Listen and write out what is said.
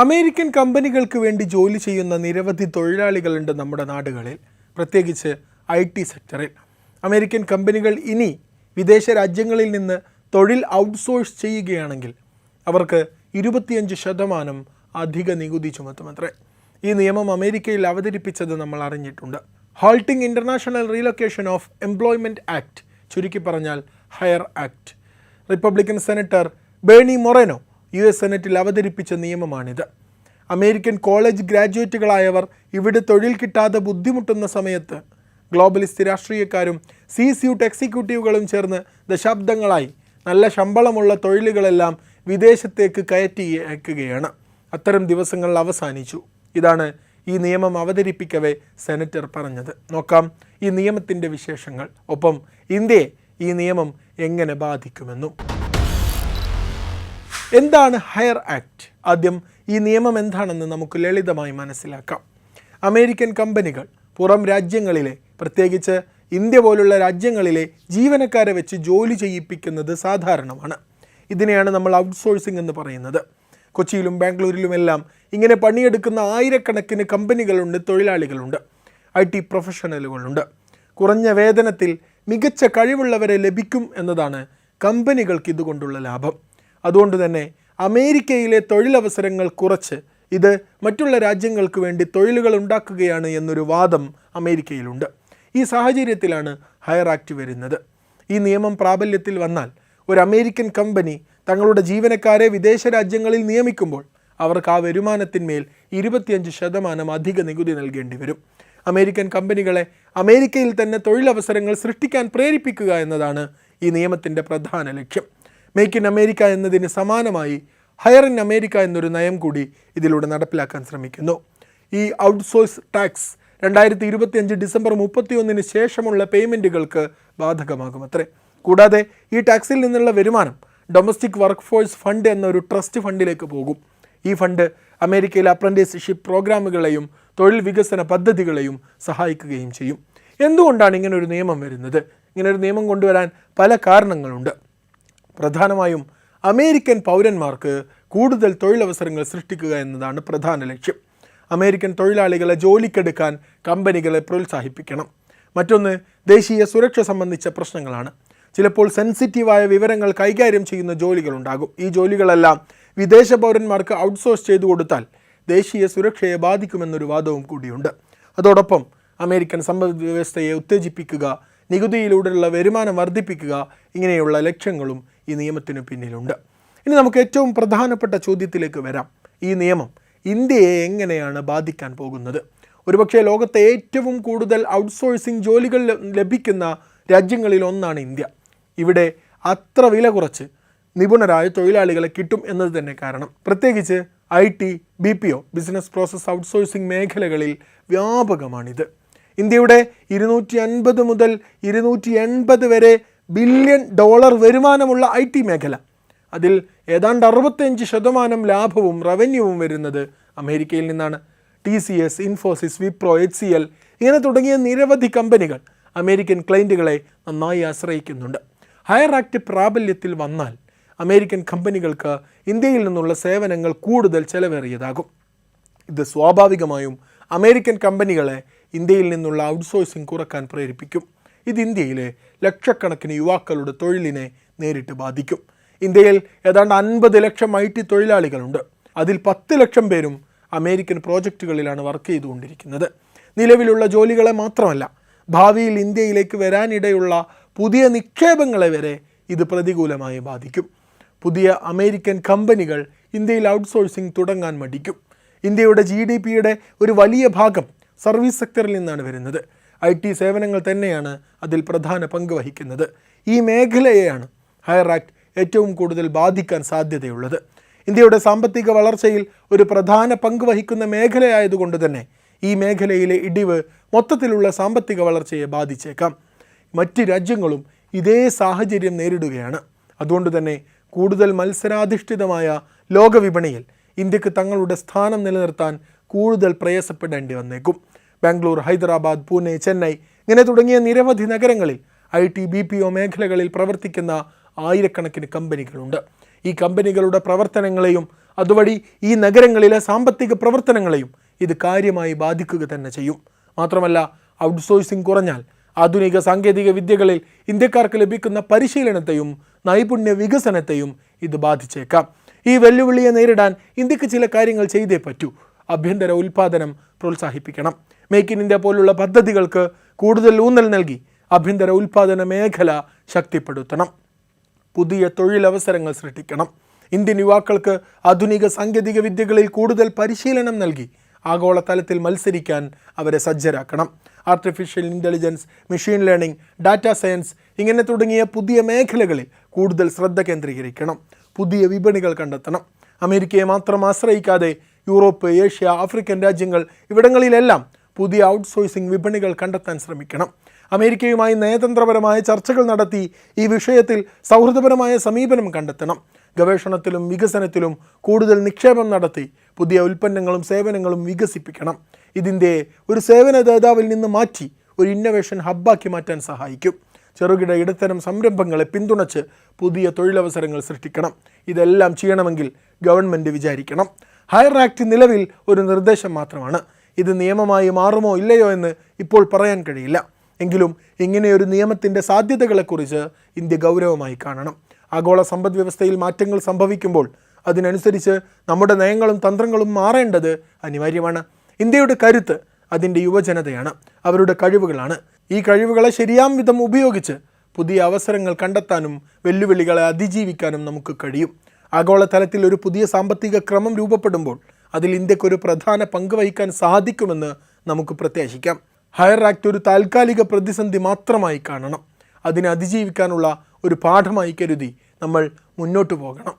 American കമ്പനികൾക്ക് വേണ്ടി ജോലി ചെയ്യുന്ന നിരവധി തൊഴിലാളികളുണ്ട് നമ്മുടെ നാടുകളിൽ, പ്രത്യേകിച്ച് IT സെക്ടറിൽ. അമേരിക്കൻ കമ്പനികൾ ഇനി വിദേശ രാജ്യങ്ങളിൽ നിന്ന് തൊഴിൽ ഔട്ട്സോഴ്സ് ചെയ്യുകയാണെങ്കിൽ അവർക്ക് 25% അധിക നികുതി ചുമത്തുമത്രേ. ഈ നിയമം അമേരിക്കയിൽ അവതരിപ്പിച്ചത് നമ്മൾ അറിഞ്ഞിട്ടുണ്ട്. Halting international relocation of employment act, ചുരുക്കി പറഞ്ഞാൽ hire act. Republican senator Bernie Moreno US സെനറ്റിൽ അവതരിപ്പിച്ച നിയമമാണിത്. അമേരിക്കൻ കോളേജ് ഗ്രാജുവേറ്റുകളായവർ ഇവിടെ തൊഴിൽ കിട്ടാതെ ബുദ്ധിമുട്ടുന്ന സമയത്ത് ഗ്ലോബലിസ്റ്റ് രാഷ്ട്രീയക്കാരും C-സ്യൂട്ട് എക്സിക്യൂട്ടീവുകളും ചേർന്ന് ദശാബ്ദങ്ങളായി നല്ല ശമ്പളമുള്ള തൊഴിലുകളെല്ലാം വിദേശത്തേക്ക് കയറ്റി അയക്കുകയാണ്. അത്തരം ദിവസങ്ങൾ അവസാനിച്ചു. ഇതാണ് ഈ നിയമം അവതരിപ്പിക്കവേ സെനറ്റർ പറഞ്ഞത്. നോക്കാം ഈ നിയമത്തിൻ്റെ വിശേഷങ്ങൾ, ഒപ്പം ഇന്ത്യയെ ഈ നിയമം എങ്ങനെ ബാധിക്കുമെന്നും. എന്താണ് ഹയർ ആക്ട്? ആദ്യം ഈ നിയമം എന്താണെന്ന് നമുക്ക് ലളിതമായി മനസ്സിലാക്കാം. അമേരിക്കൻ കമ്പനികൾ പുറം രാജ്യങ്ങളിലെ, പ്രത്യേകിച്ച് ഇന്ത്യ പോലുള്ള രാജ്യങ്ങളിലെ ജീവനക്കാരെ വെച്ച് ജോലി ചെയ്യിപ്പിക്കുന്നത് സാധാരണമാണ്. ഇതിനെയാണ് നമ്മൾ ഔട്ട്സോഴ്സിംഗ് എന്ന് പറയുന്നത്. കൊച്ചിയിലും ബാംഗ്ലൂരിലുമെല്ലാം ഇങ്ങനെ പണിയെടുക്കുന്ന ആയിരക്കണക്കിന് കമ്പനികളുണ്ട്, തൊഴിലാളികളുണ്ട്, IT പ്രൊഫഷണലുകളുണ്ട്. കുറഞ്ഞ വേതനത്തിൽ മികച്ച കഴിവുള്ളവരെ ലഭിക്കും എന്നതാണ് കമ്പനികൾക്ക് ഇതുകൊണ്ടുള്ള ലാഭം. അതുകൊണ്ട് തന്നെ അമേരിക്കയിലെ തൊഴിലവസരങ്ങൾ കുറച്ച് ഇത് മറ്റുള്ള രാജ്യങ്ങൾക്ക് വേണ്ടി തൊഴിലുകൾ ഉണ്ടാക്കുകയാണ് എന്നൊരു വാദം അമേരിക്കയിലുണ്ട്. ഈ സാഹചര്യത്തിലാണ് ഹയർ ആക്ട് വരുന്നത്. ഈ നിയമം പ്രാബല്യത്തിൽ വന്നാൽ ഒരു അമേരിക്കൻ കമ്പനി തങ്ങളുടെ ജീവനക്കാരെ വിദേശ രാജ്യങ്ങളിൽ നിയമിക്കുമ്പോൾ അവർക്ക് ആ വരുമാനത്തിന്മേൽ 25% അധിക നികുതി നൽകേണ്ടി വരും. അമേരിക്കൻ കമ്പനികളെ അമേരിക്കയിൽ തന്നെ തൊഴിലവസരങ്ങൾ സൃഷ്ടിക്കാൻ പ്രേരിപ്പിക്കുക എന്നതാണ് ഈ നിയമത്തിൻ്റെ പ്രധാന ലക്ഷ്യം. മേക്ക് ഇൻ അമേരിക്ക എന്നതിന് സമാനമായി ഹയർ ഇൻ അമേരിക്ക എന്നൊരു നയം കൂടി ഇതിലൂടെ നടപ്പിലാക്കാൻ ശ്രമിക്കുന്നു. ഈ ഔട്ട്സോഴ്സ് ടാക്സ് 2025 ഡിസംബർ 31 ശേഷമുള്ള പേയ്മെൻറ്റുകൾക്ക് ബാധകമാകുമത്രേ. കൂടാതെ ഈ ടാക്സിൽ നിന്നുള്ള വരുമാനം ഡൊമസ്റ്റിക് വർക്ക് ഫോഴ്സ് ഫണ്ട് എന്നൊരു ട്രസ്റ്റ് ഫണ്ടിലേക്ക് പോകും. ഈ ഫണ്ട് അമേരിക്കയിലെ അപ്രന്റീസ്ഷിപ്പ് പ്രോഗ്രാമുകളെയും തൊഴിൽ വികസന പദ്ധതികളെയും സഹായിക്കുകയും ചെയ്യും. എന്തുകൊണ്ടാണ് ഇങ്ങനൊരു നിയമം വരുന്നത്? ഇങ്ങനൊരു നിയമം കൊണ്ടുവരാൻ പല കാരണങ്ങളുണ്ട്. പ്രധാനമായും അമേരിക്കൻ പൗരന്മാർക്ക് കൂടുതൽ തൊഴിലവസരങ്ങൾ സൃഷ്ടിക്കുക എന്നതാണ് പ്രധാന ലക്ഷ്യം. അമേരിക്കൻ തൊഴിലാളികളെ ജോലിക്കെടുക്കാൻ കമ്പനികളെ പ്രോത്സാഹിപ്പിക്കണം. മറ്റൊന്ന് ദേശീയ സുരക്ഷ സംബന്ധിച്ച പ്രശ്നങ്ങളാണ്. ചിലപ്പോൾ സെൻസിറ്റീവായ വിവരങ്ങൾ കൈകാര്യം ചെയ്യുന്ന ജോലികളുണ്ടാകും. ഈ ജോലികളെല്ലാം വിദേശ പൗരന്മാർക്ക് ഔട്ട്സോഴ്സ് ചെയ്തു കൊടുത്താൽ ദേശീയ സുരക്ഷയെ ബാധിക്കുമെന്നൊരു വാദവും കൂടിയുണ്ട്. അതോടൊപ്പം അമേരിക്കൻ സമ്പദ് വ്യവസ്ഥയെ ഉത്തേജിപ്പിക്കുക, നികുതിയിലൂടെയുള്ള വരുമാനം വർദ്ധിപ്പിക്കുക, ഇങ്ങനെയുള്ള ലക്ഷ്യങ്ങളും ഈ നിയമത്തിന് പിന്നിലുണ്ട്. ഇനി നമുക്ക് ഏറ്റവും പ്രധാനപ്പെട്ട ചോദ്യത്തിലേക്ക് വരാം. ഈ നിയമം ഇന്ത്യയെ എങ്ങനെയാണ് ബാധിക്കാൻ പോകുന്നത്? ഒരുപക്ഷെ ലോകത്തെ ഏറ്റവും കൂടുതൽ ഔട്ട്സോഴ്സിംഗ് ജോലികൾ ലഭിക്കുന്ന രാജ്യങ്ങളിൽ ഒന്നാണ് ഇന്ത്യ. ഇവിടെ അത്ര വില കുറച്ച് നിപുണരായ തൊഴിലാളികളെ കിട്ടും എന്നത് തന്നെ കാരണം. പ്രത്യേകിച്ച് IT, BPO, business process outsourcing മേഖലകളിൽ വ്യാപകമാണിത്. ഇന്ത്യയുടെ 250 മുതൽ 280 വരെ ബില്യൺ ഡോളർ വരുമാനമുള്ള IT മേഖല, അതിൽ ഏതാണ്ട് 65% ലാഭവും റവന്യൂവും വരുന്നത് അമേരിക്കയിൽ നിന്നാണ്. TCS, ഇൻഫോസിസ്, വിപ്രോ, HCL ഇങ്ങനെ തുടങ്ങിയ നിരവധി കമ്പനികൾ അമേരിക്കൻ ക്ലയൻറ്റുകളെ നന്നായി ആശ്രയിക്കുന്നുണ്ട്. ഹയർ ആക്ട് പ്രാബല്യത്തിൽ വന്നാൽ അമേരിക്കൻ കമ്പനികൾക്ക് ഇന്ത്യയിൽ നിന്നുള്ള സേവനങ്ങൾ കൂടുതൽ ചെലവേറിയതാകും. ഇത് സ്വാഭാവികമായും അമേരിക്കൻ കമ്പനികളെ ഇന്ത്യയിൽ നിന്നുള്ള ഔട്ട്സോഴ്സിംഗ് കുറക്കാൻ പ്രേരിപ്പിക്കും. ഇത് ഇന്ത്യയിലെ ലക്ഷക്കണക്കിന് യുവാക്കളുടെ തൊഴിലിനെ നേരിട്ട് ബാധിക്കും. ഇന്ത്യയിൽ ഏതാണ്ട് 50 ലക്ഷം IT തൊഴിലാളികളുണ്ട്. അതിൽ 10 ലക്ഷം പേരും അമേരിക്കൻ പ്രോജക്റ്റുകളിലാണ് വർക്ക് ചെയ്തുകൊണ്ടിരിക്കുന്നത്. നിലവിലുള്ള ജോലികളെ മാത്രമല്ല, ഭാവിയിൽ ഇന്ത്യയിലേക്ക് വരാനിടയുള്ള പുതിയ നിക്ഷേപങ്ങളെ വരെ ഇത് പ്രതികൂലമായി ബാധിക്കും. പുതിയ അമേരിക്കൻ കമ്പനികൾ ഇന്ത്യയിൽ ഔട്ട്സോഴ്സിംഗ് തുടങ്ങാൻ മടിക്കും. ഇന്ത്യയുടെ GDPയുടെ ഒരു വലിയ ഭാഗം സർവീസ് സെക്ടറിൽ നിന്നാണ് വരുന്നത്. IT സേവനങ്ങൾ തന്നെയാണ് അതിൽ പ്രധാന പങ്ക് വഹിക്കുന്നത്. ഈ മേഖലയെയാണ് ഹയർ ആക്ട് ഏറ്റവും കൂടുതൽ ബാധിക്കാൻ സാധ്യതയുള്ളത്. ഇന്ത്യയുടെ സാമ്പത്തിക വളർച്ചയിൽ ഒരു പ്രധാന പങ്ക് വഹിക്കുന്ന മേഖലയായതുകൊണ്ട് തന്നെ ഈ മേഖലയിലെ ഇടിവ് മൊത്തത്തിലുള്ള സാമ്പത്തിക വളർച്ചയെ ബാധിച്ചേക്കാം. മറ്റ് രാജ്യങ്ങളും ഇതേ സാഹചര്യം നേരിടുകയാണ്. അതുകൊണ്ട് തന്നെ കൂടുതൽ മത്സരാധിഷ്ഠിതമായ ലോകവിപണിയിൽ ഇന്ത്യക്ക് തങ്ങളുടെ സ്ഥാനം നിലനിർത്താൻ കൂടുതൽ പ്രയാസപ്പെടേണ്ടി വന്നേക്കും. ബാംഗ്ലൂർ, ഹൈദരാബാദ്, പൂനെ, ചെന്നൈ ഇങ്ങനെ തുടങ്ങിയ നിരവധി നഗരങ്ങളിൽ IT, BPO മേഖലകളിൽ പ്രവർത്തിക്കുന്ന ആയിരക്കണക്കിന് കമ്പനികളുണ്ട്. ഈ കമ്പനികളുടെ പ്രവർത്തനങ്ങളെയും അതുവഴി ഈ നഗരങ്ങളിലെ സാമ്പത്തിക പ്രവർത്തനങ്ങളെയും ഇത് കാര്യമായി ബാധിക്കുക തന്നെ ചെയ്യും. മാത്രമല്ല, ഔട്ട്സോഴ്സിംഗ് കുറഞ്ഞാൽ ആധുനിക സാങ്കേതിക വിദ്യകളിൽ ഇന്ത്യക്കാർക്ക് ലഭിക്കുന്ന പരിശീലനത്തെയും നൈപുണ്യ വികസനത്തെയും ഇത് ബാധിച്ചേക്കാം. ഈ വെല്ലുവിളിയെ നേരിടാൻ ഇന്ത്യക്ക് ചില കാര്യങ്ങൾ ചെയ്തേ പറ്റൂ. ആഭ്യന്തര ഉൽപ്പാദനം പ്രോത്സാഹിപ്പിക്കണം. മേക്ക് ഇൻ ഇന്ത്യ പോലുള്ള പദ്ധതികൾക്ക് കൂടുതൽ ഊന്നൽ നൽകി ആഭ്യന്തര ഉൽപ്പാദന മേഖല ശക്തിപ്പെടുത്തണം. പുതിയ തൊഴിലവസരങ്ങൾ സൃഷ്ടിക്കണം. ഇന്ത്യൻ യുവാക്കൾക്ക് ആധുനിക സാങ്കേതിക വിദ്യകളിൽ കൂടുതൽ പരിശീലനം നൽകി ആഗോളതലത്തിൽ മത്സരിക്കാൻ അവരെ സജ്ജരാക്കണം. Artificial intelligence, machine learning, data science ഇങ്ങനെ തുടങ്ങിയ പുതിയ മേഖലകളിൽ കൂടുതൽ ശ്രദ്ധ കേന്ദ്രീകരിക്കണം. പുതിയ വിപണികൾ കണ്ടെത്തണം. അമേരിക്കയെ മാത്രം ആശ്രയിക്കാതെ യൂറോപ്പ്, ഏഷ്യ, ആഫ്രിക്കൻ രാജ്യങ്ങൾ ഇവിടങ്ങളിലെല്ലാം പുതിയ ഔട്ട്സോഴ്സിംഗ് വിപണികൾ കണ്ടെത്താൻ ശ്രമിക്കണം. അമേരിക്കയുമായി നയതന്ത്രപരമായ ചർച്ചകൾ നടത്തി ഈ വിഷയത്തിൽ സൗഹൃദപരമായ സമീപനം കണ്ടെത്തണം. ഗവേഷണത്തിലും വികസനത്തിലും കൂടുതൽ നിക്ഷേപം നടത്തി പുതിയ ഉൽപ്പന്നങ്ങളും സേവനങ്ങളും വികസിപ്പിക്കണം. ഇതിൻ്റെ ഒരു സേവനദാതാവിൽ നിന്ന് മാറ്റി ഒരു ഇന്നൊവേഷൻ ഹബ്ബാക്കി മാറ്റാൻ സഹായിക്കും. ചെറുകിട ഇടത്തരം സംരംഭങ്ങളെ പിന്തുണച്ച് പുതിയ തൊഴിലവസരങ്ങൾ സൃഷ്ടിക്കണം. ഇതെല്ലാം ചെയ്യണമെങ്കിൽ ഗവൺമെൻറ് വിചാരിക്കണം. ഹയർ ആക്ട് നിലവിൽ ഒരു നിർദ്ദേശം മാത്രമാണ്. ഇത് നിയമമായി മാറുമോ ഇല്ലയോ എന്ന് ഇപ്പോൾ പറയാൻ കഴിയില്ല. എങ്കിലും ഇങ്ങനെയൊരു നിയമത്തിൻ്റെ സാധ്യതകളെക്കുറിച്ച് ഇന്ത്യ ഗൗരവമായി കാണണം. ആഗോള സമ്പദ് വ്യവസ്ഥയിൽ മാറ്റങ്ങൾ സംഭവിക്കുമ്പോൾ അതിനനുസരിച്ച് നമ്മുടെ നയങ്ങളും തന്ത്രങ്ങളും മാറേണ്ടത് അനിവാര്യമാണ്. ഇന്ത്യയുടെ കരുത്ത് അതിൻ്റെ യുവജനതയാണ്, അവരുടെ കഴിവുകളാണ്. ഈ കഴിവുകളെ ശരിയാം വിധം ഉപയോഗിച്ച് പുതിയ അവസരങ്ങൾ കണ്ടെത്താനും വെല്ലുവിളികളെ അതിജീവിക്കാനും നമുക്ക് കഴിയും. ആഗോളതലത്തിൽ ഒരു പുതിയ സാമ്പത്തിക ക്രമം രൂപപ്പെടുമ്പോൾ അതിൽ ഇന്ത്യക്കൊരു പ്രധാന പങ്ക് വഹിക്കാൻ സാധിക്കുമെന്ന് നമുക്ക് പ്രത്യാശിക്കാം. ഹയർ ആക്ട് ഒരു താൽക്കാലിക പ്രതിസന്ധി മാത്രമായി കാണണം. അതിനെ അതിജീവിക്കാനുള്ള ഒരു പാഠമായി കരുതി നമ്മൾ മുന്നോട്ട് പോകണം.